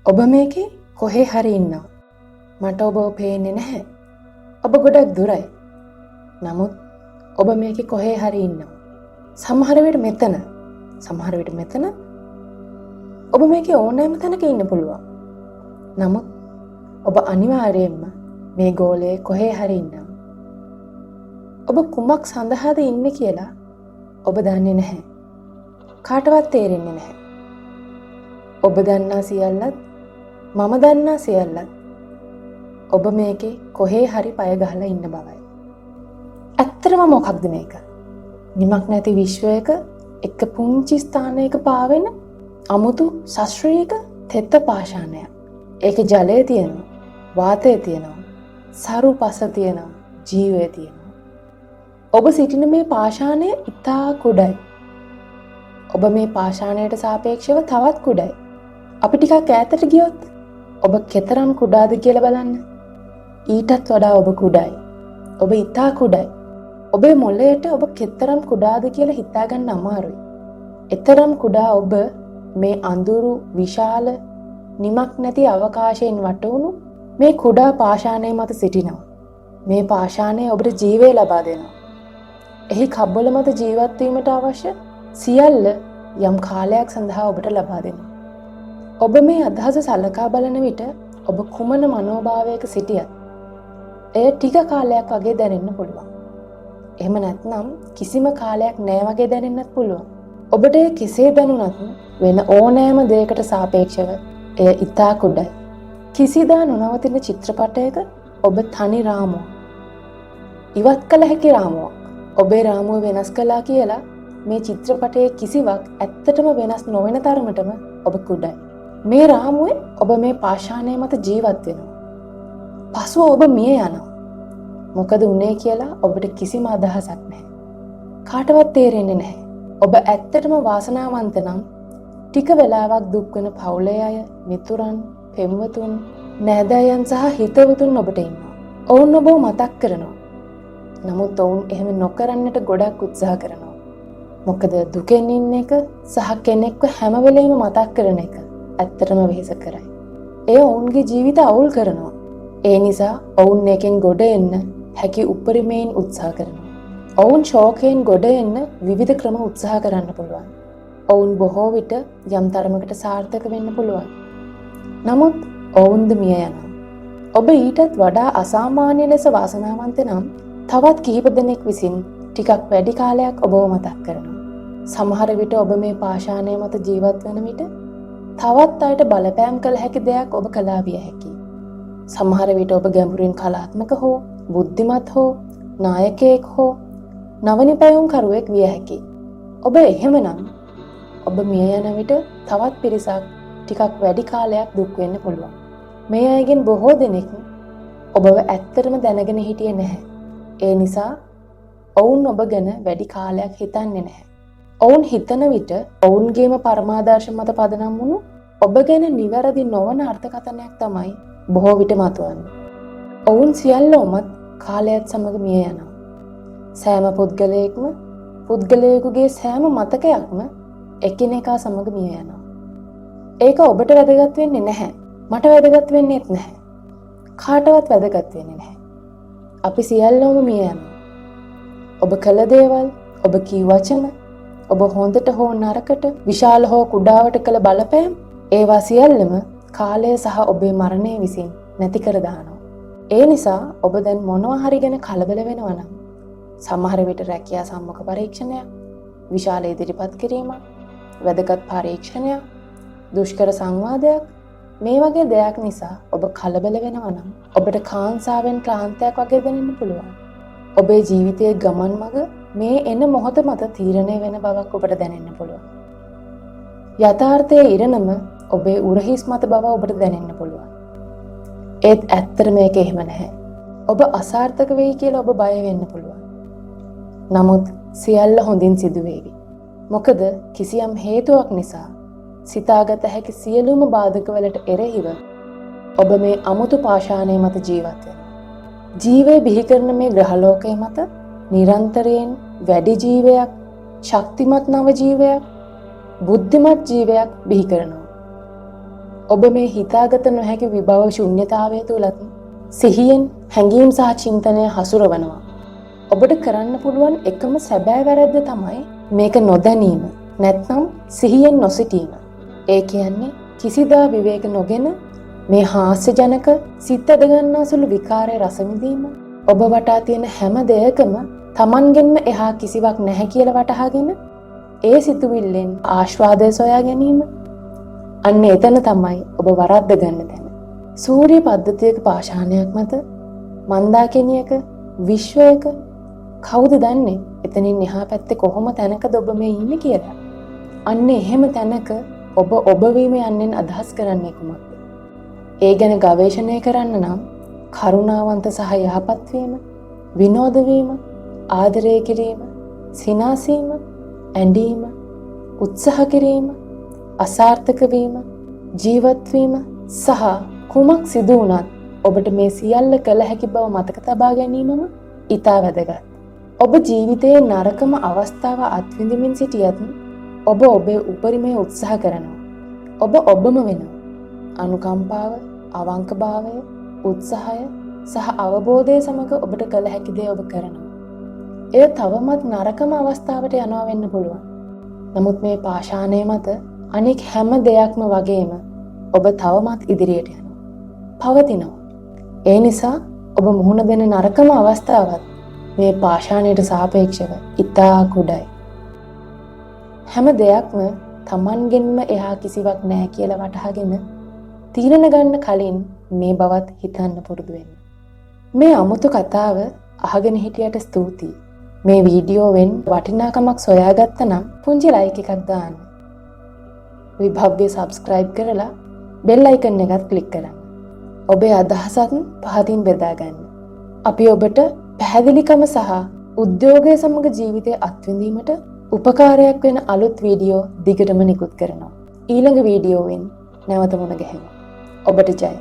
ඔබ මේකේ කොහේ හරි ඉන්නවා. මට ඔබව පේන්නේ නැහැ. ඔබ ගොඩක් දුරයි. නමුත් ඔබ මේකේ කොහේ හරි ඉන්නවා. සමහර විට මෙතන, සමහර විට මෙතන. ඔබ මේකේ ඕනෑම තැනක ඉන්න පුළුවන්. නමුත් ඔබ අනිවාර්යයෙන්ම මේ ගෝලයේ කොහේ හරි ඉන්නවා. ඔබ කුමක් සඳහාද ඉන්නේ කියලා ඔබ දන්නේ නැහැ. කාටවත් තේරෙන්නේ නැහැ. ඔබ දන්නා සියල්ලත් මම දන්නා සියල්ලත් ඔබ මේකේ කොහේ හරි පය ගහලා ඉන්න බවයි. ඇත්තටම මොකක්ද මේක? නිමක් නැති විශ්වයක එක පුංචි ස්ථානයක පාවෙන අමුතු ශාස්ත්‍රීය තෙත පාෂාණයක්. ඒකේ ජලය තියෙනවා, වාතය තියෙනවා, සරු පස තියෙනවා, ජීවය තියෙනවා. ඔබ සිටින මේ පාෂාණය ඉතා කුඩයි. ඔබ මේ පාෂාණයට සාපේක්ෂව තවත් කුඩයි. අපි ටිකක් ඈතට ගියොත් ඔබ කෙතරම් කුඩාද කියලා බලන්න. ඊටත් වඩා ඔබ කුඩයි. ඔබ ඉතා කුඩයි. ඔබේ මොළයට ඔබ කෙතරම් කුඩාද කියලා හිතා ගන්න අමාරුයි. එතරම් කුඩා ඔබ මේ අඳුරු විශාල නිමක් නැති අවකාශයෙන් වටවුණු මේ කුඩා පාෂාණය මත සිටිනවා. මේ පාෂාණය ඔබට ජීවය ලබා දෙනවා. එහි කබ්බල මත ජීවත් වීමට අවශ්‍ය සියල්ල යම් කාලයක් සඳහා ඔබට ලබා දෙනවා. ඔබ මේ අදහස සලකා බලන විට ඔබ කුමන මනෝභාවයක සිටියත් එය ටික කාලයක් වගේ දැනෙන්න පුළුවන්. එහෙම නැත්නම් කිසිම කාලයක් නෑ වගේ දැනෙන්නත් පුළුවන්. ඔබට එය කෙසේ දැනුණත් වෙන ඕනෑම දෙයකට සාපේක්ෂව එය ඉතා කුඩයි. කිසිදා නොනවතින චිත්‍රපටයක ඔබ තනි රාමුවක්. ඉවත් කළ හැකි රාමුවක්. ඔබේ රාමුව වෙනස් කළා කියලා මේ චිත්‍රපටයේ කිසිවක් ඇත්තටම වෙනස් නොවන තරමටම ඔබ කුඩයි. මේ රාමුවේ ඔබ මේ පාෂාණය මත ජීවත් වෙනවා. පසුව ඔබ මිය යනවා. මොකද උනේ කියලා ඔබට කිසිම අදහසක් නැහැ. කාටවත් තේරෙන්නේ නැහැ. ඔබ ඇත්තටම වාසනාවන්ත නම් ටික වෙලාවක් දුක් වෙන පවුලේ අය, මිතුරන්, පෙම්වතුන්, නෑදෑයන් සහ හිතවතුන් ඔබට ඉන්නවා. ඔවුන් ඔබව මතක් කරනවා. නමුත් ඔවුන් එහෙම නොකරන්නට ගොඩක් උත්සාහ කරනවා. මොකද දුකෙන් ඉන්න එක සහ කෙනෙක්ව හැම වෙලෙම මතක් කරන එක ඇත්තටම වෙහෙස කරයි. එය ඔවුන්ගේ ජීවිත අවුල් කරනවා. ඒ නිසා ඔවුන් එකෙන් ගොඩ එන්න හැකි උපරිමයෙන් උත්සාහ කරනවා. ඔවුන් ශෝකයෙන් ගොඩ එන්න විවිධ ක්‍රම උත්සාහ කරන්න පුළුවන්. ඔවුන් බොහෝ විට යම් තරමකට සාර්ථක වෙන්න පුළුවන්. නමුත් ඔවුන්ද මිය යනවා. ඔබ ඊටත් වඩා අසාමාන්‍ය ලෙස වාසනාවන්ත නම් තවත් කිහිප දෙනෙක් විසින් ටිකක් වැඩි කාලයක් ඔබව මතක් කරනවා. සමහර විට ඔබ මේ පාෂාණය මත ජීවත් වන විට තවත් අයට බලපෑම් කළ හැකි දෙයක් ඔබ කළා විය හැකියි. සමහර විට ඔබ ගැඹුරින් කලාත්මක හෝ බුද්ධිමත් හෝ නායකයෙක් හෝ නවනිපැයුම් කරුවෙක් විය හැකියි. ඔබ එහෙමනම් ඔබ මිය යන විට තවත් පිරිසක් ටිකක් වැඩි කාලයක් දුක් වෙන්න පුළුවන්. මේ අයගෙන් බොහෝ දෙනෙක් ඔබව ඇත්තටම දැනගෙන හිටියේ නැහැ. ඒ නිසා ඔවුන් ඔබ ගැන වැඩි කාලයක් හිතන්නේ නැහැ. ඔවුන් හිතන විට ඔවුන්ගේම පරමාදර්ශ මත පදනම් වුණු ඔබ ගැන නිවැරදි නොවන අර්ථකථනයක් තමයි බොහෝ විට මතුවන්නේ. ඔවුන් සියල්ලෝමත් කාලයත් සමග මිය යනවා. සෑම පුද්ගලයෙකුගේ සෑම මතකයක්ම එකිනෙකා සමග මිය යනවා. ඒක ඔබට වැදගත් වෙන්නේ නැහැ. මට වැදගත් වෙන්නේත් නැහැ. කාටවත් වැදගත් වෙන්නේ නැහැ. අපි සියල්ලෝම මිය යනවා. ඔබ කළ දේවල්, ඔබ කී වචන, ඔබ හොඳට හෝ නරකට, විශාල හෝ කුඩාවට කළ බලපෑම්, ඒවා සියල්ලම කාලය සහ ඔබේ මරණය විසින් නැති කර දානවා. ඒ නිසා ඔබ දැන් මොනවා හරි ගැන කලබල වෙනවා නම් සමහර විට රැකියා සම්මුඛ පරීක්ෂණයක්, විශාල ඉදිරිපත් කිරීමක්, වැදගත් පරීක්ෂණයක්, දුෂ්කර සංවාදයක්, මේ වගේ දෙයක් නිසා ඔබ කලබල වෙනවා නම් ඔබට කාංසාවෙන් ක්ලාන්තයක් වගේ දැනෙන්න පුළුවන්. ඔබේ ජීවිතයේ ගමන් මඟ මේ එන මොහොත මත තීරණය වෙන බවක් ඔබට දැනෙන්න පුළුවන්. යථාර්ථයේ ඉරණම ඔබේ උරහිස් මත බව ඔබට දැනෙන්න පුළුවන්. ඒත් ඇත්තට මේක එහෙම නැහැ. ඔබ අසාර්ථක වෙයි කියලා ඔබ බය වෙන්න පුළුවන්. නමුත් සියල්ල හොඳින් සිදු වේවි. මොකද කිසියම් හේතුවක් නිසා සිතාගත හැකි සියලුම බාධකවලට එරෙහිව ඔබ මේ අමුතු පාෂාණය මත ජීවත් වෙනවා. ජීවය බිහි කරන මේ ග්‍රහලෝකය මත නිරන්තරයෙන් වැඩි ජීවයක්, ශක්තිමත් නව ජීවයක්, බුද්ධිමත් ජීවයක් බිහි කරනවා. ඔබ මේ හිතාගත නොහැකි විභව ශුන්‍යතාවය තුලත් සිහියෙන් හැඟීම් සහ චින්තනය හසුරවනවා. ඔබට කරන්න පුළුවන් එකම සැබෑ වැරද්ද තමයි මේක නොදැනීම. නැත්නම් සිහියෙන් නොසිටීම. ඒ කියන්නේ කිසිදා විවේක නොගෙන මේ හාස්‍යජනක සිත් ඇදගන්නා සුළු විකාරයේ රස විඳීම. ඔබ වටා තියෙන හැම දෙයකම Tamanගෙන්ම එහා කිසිවක් නැහැ කියලා වටහාගෙන ඒ සිතුවිල්ලෙන් ආශ්වාදය සොයා ගැනීම. අන්න එතන තමයි ඔබ වරද්ද ගන්න තැන. සූර්ය පද්ධතියක පාෂාණයක් මත මන්දාකිනියක විශ්වයක කවුද දන්නේ එතනින් එහා පැත්තේ කොහොම තැනකද ඔබ මේ ඉන්නේ කියලා. අන්න එහෙම තැනක ඔබ වීම යන්නෙන් අදහස් කරන්නේ කුමක්ද? ඒ ගැන ගවේෂණය කරන්න නම් කරුණාවන්ත සහ යහපත් වීම, විනෝද වීම, ආදරය කිරීම, සිනාසීම, ඇඬීම, උත්සාහ කිරීම, අසාර්ථක වීම, ජීවත් වීම සහ කුමක් සිදු වුණත් ඔබට මේ සියල්ල කළ හැකි බව මතක තබා ගැනීමම ඉතා වැදගත්. ඔබ ජීවිතයේ නරකම අවස්ථාව අත්විඳිමින් සිටියත් ඔබ ඔබේ උපරිමය උත්සාහ කරනවා. ඔබ ඔබම වෙනවා. අනුකම්පාව, අවංකභාවය, උත්සාහය සහ අවබෝධය සමග ඔබට කළ හැකි දේ ඔබ කරනවා. එය තවමත් නරකම අවස්ථාවට යනවා වෙන්න පුළුවන්. නමුත් මේ පාෂාණය මත අනෙක් හැම දෙයක්ම වගේම ඔබ තවමත් ඉදිරියට යනවා. පවතිනවා. ඒ නිසා ඔබ මුහුණ දෙන නරකම අවස්ථාවත් මේ පාෂාණයට සාපේක්ෂව ඉතා කුඩයි. හැම දෙයක්ම Tamanගෙන්ම එහා කිසිවක් නැහැ කියලා වටහාගෙන තීරණ ගන්න කලින් මේ බවත් හිතන්න පුරුදු වෙන්න. මේ අමුතු කතාව අහගෙන හිටියට ස්තුතියි. මේ වීඩියෝවෙන් වටිනාකමක් සොයාගත්තා නම් පුංචි ලයික් එකක් දාන්න. විභව්‍ය සබ්ස්ක්‍රයිබ් කරලා බෙල් අයිකන් එකත් ක්ලික් කරන්න. ඔබේ අදහසත් පහතින් බෙදා ගන්න. අපි ඔබට පැහැදිලිකම සහ උද්‍යෝගය සමග ජීවිතය අත්විඳීමට උපකාරයක් වෙන අලුත් වීඩියෝ දිගටම නිකුත් කරනවා. ඊළඟ වීඩියෝවෙන් නැවත මුණ ගැහෙමු. ඔබට ජය.